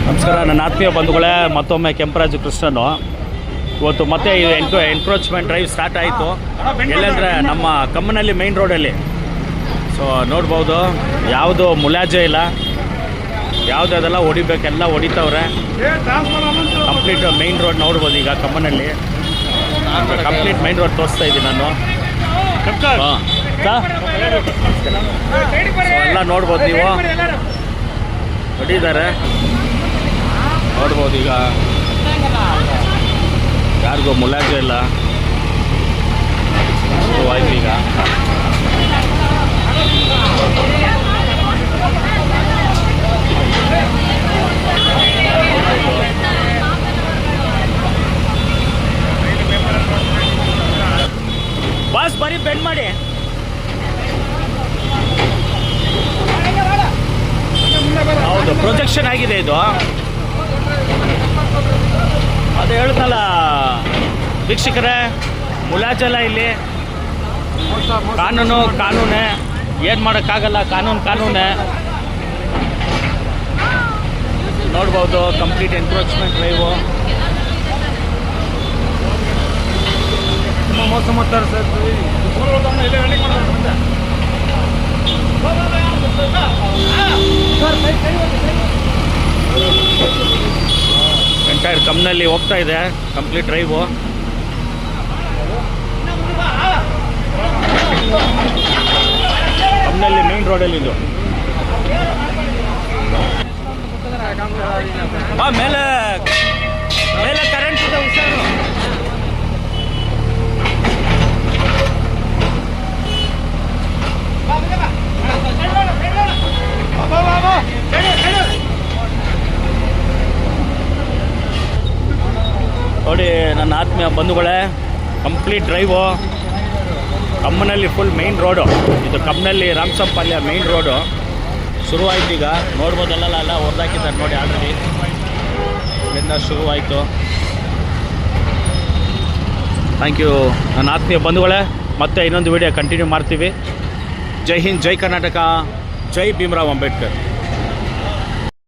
ನಮಸ್ಕಾರ ನನ್ನ ಆತ್ಮೀಯ ಬಂಧುಗಳೇ, ಮತ್ತೊಮ್ಮೆ ಕೆಂಪರಾಜು ಕೃಷ್ಣನು. ಇವತ್ತು ಮತ್ತೆ ಎನ್ಕ್ರೋಚ್ಮೆಂಟ್ ಡ್ರೈವ್ ಸ್ಟಾರ್ಟ್ ಆಯಿತು. ಎಲ್ಲಂದರೆ ನಮ್ಮ ಕಮ್ಮನಹಳ್ಳಿ ಮೈನ್ ರೋಡಲ್ಲಿ. ಸೊ ನೋಡ್ಬೋದು, ಯಾವುದು ಮುಲಾಜೆ ಇಲ್ಲ, ಯಾವುದೆಲ್ಲ ಹೊಡಿಬೇಕೆಲ್ಲ ಹೊಡಿತವ್ರೆ. ಕಂಪ್ಲೀಟ್ ಮೈನ್ ರೋಡ್ ನೋಡ್ಬೋದು. ಈಗ ಕಮ್ಮನಹಳ್ಳಿ ಕಂಪ್ಲೀಟ್ ಮೈನ್ ರೋಡ್ ತೋರಿಸ್ತಾ ಇದ್ದೀನಿ ನಾನು. ಎಲ್ಲ ನೋಡ್ಬೋದು, ನೀವು ಹೊಡಿದ್ದಾರೆ ನೋಡ್ಬೋದು. ಈಗ ಯಾರಿಗೂ ಮುಲಾಜೆ ಇಲ್ಲ, ಆಯ್ತು. ಈಗ ಬಾಸ್ ಬರೀ ಬೆಂಡ್ ಮಾಡಿ. ಹೌದು, ಪ್ರೊಜೆಕ್ಷನ್ ಆಗಿದೆ ಇದು. ಅದು ಹೇಳ್ತಲ್ಲ ವೀಕ್ಷಕರೇ, ಮುಲಾಜೆಲ್ಲ ಇಲ್ಲಿ. ಕಾನೂನೇ, ಏನು ಮಾಡೋಕ್ಕಾಗಲ್ಲ. ಕಾನೂನೇ ನೋಡ್ಬೋದು. Complete encroachment drive. ತುಂಬ ಮೋಸ ಮಾಡ್ತಾರೆ ಸರ್. ಎಂಟೈರ್ ಕಮ್ಮನಲ್ಲಿ ಹೋಗ್ತಾ ಇದೆ ಕಂಪ್ಲೀಟ್ ಡ್ರೈವು. ಕಮ್ಮನಲ್ಲಿ ಮೇನ್ ರೋಡಲ್ಲಿ ಇದು. ಮೇಲೆ ಕರೆಂಟ್ ಇದೆ, ಹುಷಾರು. ನೋಡಿ ನನ್ನ ಆತ್ಮೀಯ ಬಂಧುಗಳೇ, complete drive. Kammanahalli full main road ಇದು. ಕಮ್ಮನಹಳ್ಳಿ ರಾಮಸಂಪಾಲ್ಯ ಮೈನ್ ರೋಡು ಶುರುವಾಯ್ತು. ಈಗ ನೋಡ್ಬೋದಲ್ಲ, ಹೊಡೆದಾಕಿದ್ದಾರೆ ನೋಡಿ. ಆಲ್ರೆಡಿ ಇಲ್ಲಿಂದ ಶುರುವಾಯಿತು. ಥ್ಯಾಂಕ್ ಯು ನನ್ನ ಆತ್ಮೀಯ ಬಂಧುಗಳೇ. ಮತ್ತೆ ಇನ್ನೊಂದು ವಿಡಿಯೋ ಕಂಟಿನ್ಯೂ ಮಾಡ್ತೀವಿ. ಜೈ ಹಿಂದ್, ಜೈ ಕರ್ನಾಟಕ, ಜೈ ಭೀಮರಾವ್ ಅಂಬೇಡ್ಕರ್.